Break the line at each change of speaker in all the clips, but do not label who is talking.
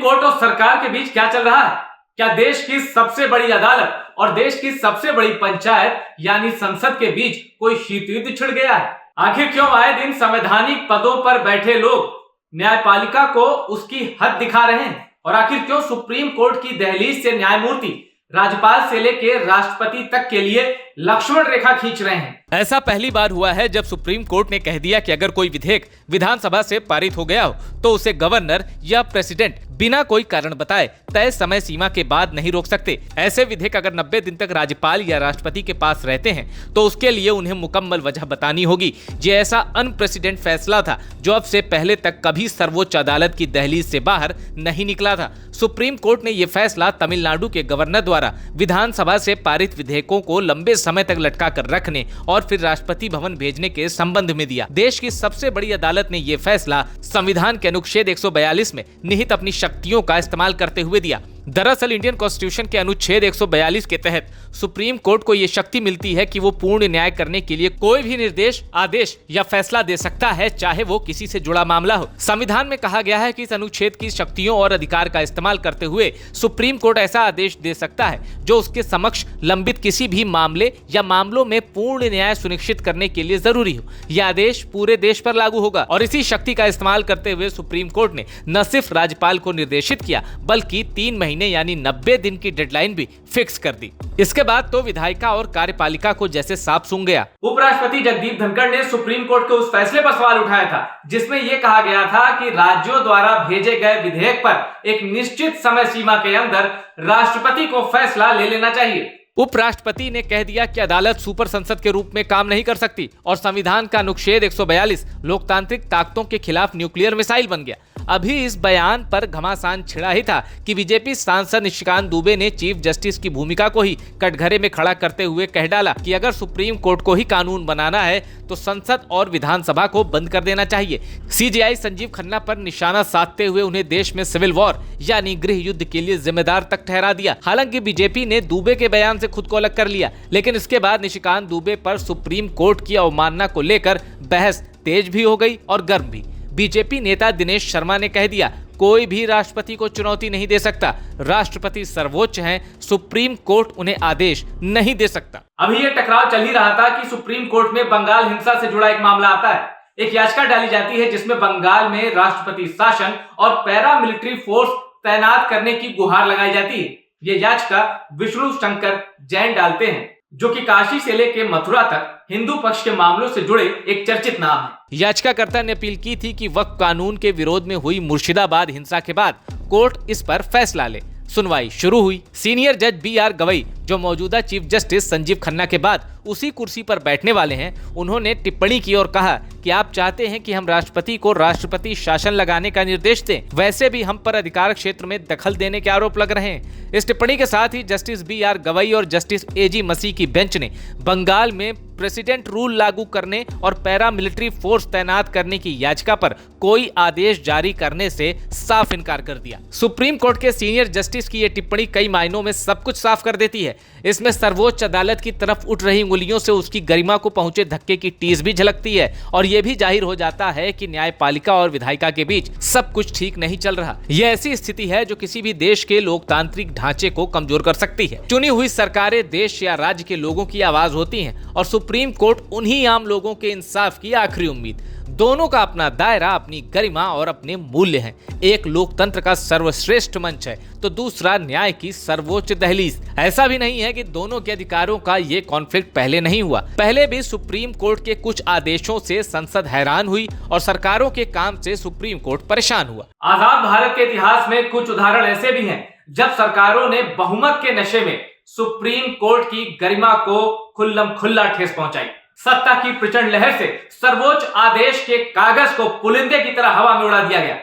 Court और सरकार के बीच क्या चल रहा है? क्या देश की सबसे बड़ी अदालत और देश की सबसे बड़ी पंचायत यानी संसद के बीच कोई शीत युद्ध छिड़ गया है? आखिर क्यों आए दिन संवैधानिक पदों पर बैठे लोग न्यायपालिका को उसकी हद दिखा रहे हैं? और आखिर क्यों सुप्रीम कोर्ट की दहलीज से न्यायमूर्ति राज्यपाल से लेकर राष्ट्रपति तक के लिए लक्ष्मण रेखा खींच रहे हैं?
ऐसा पहली बार हुआ है जब सुप्रीम कोर्ट ने कह दिया कि अगर कोई विधेयक विधानसभा से पारित हो गया हो तो उसे गवर्नर या प्रेसिडेंट बिना कोई कारण बताए तय समय सीमा के बाद नहीं रोक सकते। ऐसे विधेयक अगर 90 दिन तक राज्यपाल या राष्ट्रपति के पास रहते हैं तो उसके लिए उन्हें मुकम्मल वजह बतानी होगी। ये ऐसा अनप्रेसिडेंट फैसला था जो अब से पहले तक कभी सर्वोच्च अदालत की दहलीज से बाहर नहीं निकला था। सुप्रीम कोर्ट ने यह फैसला तमिलनाडु के गवर्नर द्वारा विधानसभा से पारित विधेयकों को लंबे समय तक लटका कर रखने और फिर राष्ट्रपति भवन भेजने के संबंध में दिया। देश की सबसे बड़ी अदालत ने यह फैसला संविधान के अनुच्छेद 142 में निहित अपनी शक्तियों का इस्तेमाल करते हुए दिया। दरअसल इंडियन कॉन्स्टिट्यूशन के अनुच्छेद 142 के तहत सुप्रीम कोर्ट को यह शक्ति मिलती है कि वो पूर्ण न्याय करने के लिए कोई भी निर्देश, आदेश या फैसला दे सकता है, चाहे वो किसी से जुड़ा मामला हो। संविधान में कहा गया है कि इस अनुच्छेद की शक्तियों और अधिकार का इस्तेमाल करते हुए सुप्रीम कोर्ट ऐसा आदेश दे सकता है जो उसके समक्ष लंबित किसी भी मामले या मामलों में पूर्ण न्याय सुनिश्चित करने के लिए जरूरी हो। यह आदेश पूरे देश पर लागू होगा और इसी शक्ति का इस्तेमाल करते हुए सुप्रीम कोर्ट ने न सिर्फ राज्यपाल को निर्देशित किया बल्कि 3 महीने यानी 90 दिन की डेडलाइन भी फिक्स कर दी। इसके बाद तो विधायिका और कार्यपालिका को जैसे सांप सूंघ गया।
उपराष्ट्रपति जगदीप धनखड़ ने सुप्रीम कोर्ट के उस फैसले पर सवाल उठाया था जिसमें यह कहा गया था कि राज्यों द्वारा भेजे गए विधेयक पर एक निश्चित समय सीमा के अंदर राष्ट्रपति को फैसला ले लेना चाहिए।
उपराष्ट्रपति ने कह दिया कि अदालत सुपर संसद के रूप में काम नहीं कर सकती और संविधान का अनुच्छेद 142 लोकतांत्रिक ताकतों के खिलाफ न्यूक्लियर मिसाइल बन गया। अभी इस बयान पर घमासान छिड़ा ही था कि बीजेपी सांसद निशिकांत दुबे ने चीफ जस्टिस की भूमिका को ही कटघरे में खड़ा करते हुए कह डाला कि अगर सुप्रीम कोर्ट को ही कानून बनाना है तो संसद और विधानसभा को बंद कर देना चाहिए। सीजेआई संजीव खन्ना पर निशाना साधते हुए उन्हें देश में सिविल वॉर यानी गृह युद्ध के लिए जिम्मेदार तक ठहरा दिया। हालांकि बीजेपी ने दुबे के बयान से खुद को अलग कर लिया, लेकिन इसके बाद निशिकांत दुबे पर सुप्रीम कोर्ट की अवमानना को लेकर बहस तेज भी हो गई और गर्म भी। बीजेपी नेता दिनेश शर्मा ने कह दिया, कोई भी राष्ट्रपति को चुनौती नहीं दे सकता, राष्ट्रपति सर्वोच्च हैं, सुप्रीम कोर्ट उन्हें आदेश नहीं दे सकता।
अभी ये टकराव चल ही रहा था कि सुप्रीम कोर्ट में बंगाल हिंसा से जुड़ा एक मामला आता है। एक याचिका डाली जाती है जिसमें बंगाल में राष्ट्रपति शासन और पैरा मिलिट्री फोर्स तैनात करने की गुहार लगाई जाती है। ये याचिका विष्णु शंकर जैन डालते हैं जो कि काशी से लेकर मथुरा तक हिंदू पक्ष के मामलों से जुड़े एक चर्चित नाम है।
याचिकाकर्ता ने अपील की थी कि वक्फ कानून के विरोध में हुई मुर्शिदाबाद हिंसा के बाद कोर्ट इस पर फैसला ले। सुनवाई शुरू हुई। सीनियर जज BR गवई जो मौजूदा चीफ जस्टिस संजीव खन्ना के बाद उसी कुर्सी पर बैठने वाले हैं, उन्होंने टिप्पणी की और कहा कि आप चाहते हैं कि हम राष्ट्रपति को राष्ट्रपति शासन लगाने का निर्देश दें, वैसे भी हम पर अधिकार क्षेत्र में दखल देने के आरोप लग रहे हैं। इस टिप्पणी के साथ ही जस्टिस BR गवई और जस्टिस AG मसीह की बेंच ने बंगाल में प्रेसिडेंट रूल लागू करने और पैरा मिलिट्री फोर्स तैनात करने की याचिका पर कोई आदेश जारी करने से साफ इनकार कर दिया। सुप्रीम कोर्ट के सीनियर जस्टिस की यह टिप्पणी कई मायनों में सब कुछ साफ कर देती है। इसमें सर्वोच्च अदालत की तरफ उठ रही उंगलियों से उसकी गरिमा को पहुंचे धक्के की टीस भी झलकती है और यह भी जाहिर हो जाता है कि न्यायपालिका और विधायिका के बीच सब कुछ ठीक नहीं चल रहा। यह ऐसी स्थिति है जो किसी भी देश के लोकतांत्रिक ढांचे को कमजोर कर सकती है। चुनी हुई सरकारें देश या राज्य के लोगों की आवाज होती हैं और सुप्रीम कोर्ट उन्हीं आम लोगों के इंसाफ की आखिरी उम्मीद। दोनों का अपना दायरा, अपनी गरिमा और अपने मूल्य हैं। एक लोकतंत्र का सर्वश्रेष्ठ मंच है तो दूसरा न्याय की सर्वोच्च दहलीज। ऐसा भी नहीं है कि दोनों के अधिकारों का ये कॉन्फ्लिक्ट पहले नहीं हुआ। पहले भी सुप्रीम कोर्ट के कुछ आदेशों से संसद हैरान हुई और सरकारों के काम से सुप्रीम कोर्ट परेशान हुआ।
आजाद भारत के इतिहास में कुछ उदाहरण ऐसे भी हैं जब सरकारों ने बहुमत के नशे में सुप्रीम कोर्ट की गरिमा को खुल्लम खुल्ला ठेस पहुंचाई। सत्ता की प्रचंड लहर से सर्वोच्च आदेश के कागज को पुलिंदे की तरह हवा में उड़ा दिया गया।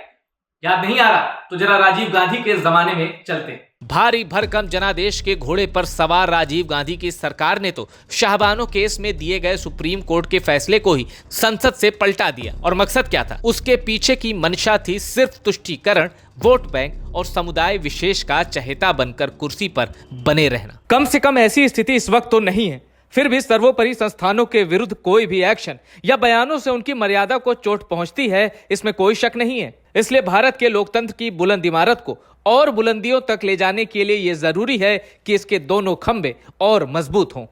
याद नहीं आ रहा तो जरा राजीव गांधी के जमाने में चलते।
भारी भरकम जनादेश के घोड़े पर सवार राजीव गांधी की सरकार ने तो शाहबानो केस में दिए गए सुप्रीम कोर्ट के फैसले को ही संसद से पलटा दिया। और मकसद क्या था? उसके पीछे की मंशा थी सिर्फ तुष्टीकरण, वोट बैंक और समुदाय विशेष का चहेता बनकर कुर्सी पर बने रहना। कम से कम ऐसी स्थिति इस वक्त तो नहीं है। फिर भी सर्वोपरि संस्थानों के विरुद्ध कोई भी एक्शन या बयानों से उनकी मर्यादा को चोट पहुंचती है, इसमें कोई शक नहीं है। इसलिए भारत के लोकतंत्र की बुलंद इमारत को और बुलंदियों तक ले जाने के लिए यह जरूरी है कि इसके दोनों खंभे और मजबूत हों।